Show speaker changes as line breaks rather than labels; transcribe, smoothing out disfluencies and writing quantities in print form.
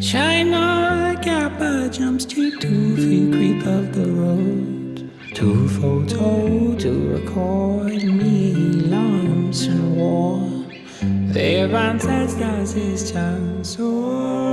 China Kappa jumps to 2 feet creep of the road. To photo, to record me lumps and war. Their ancestors is just so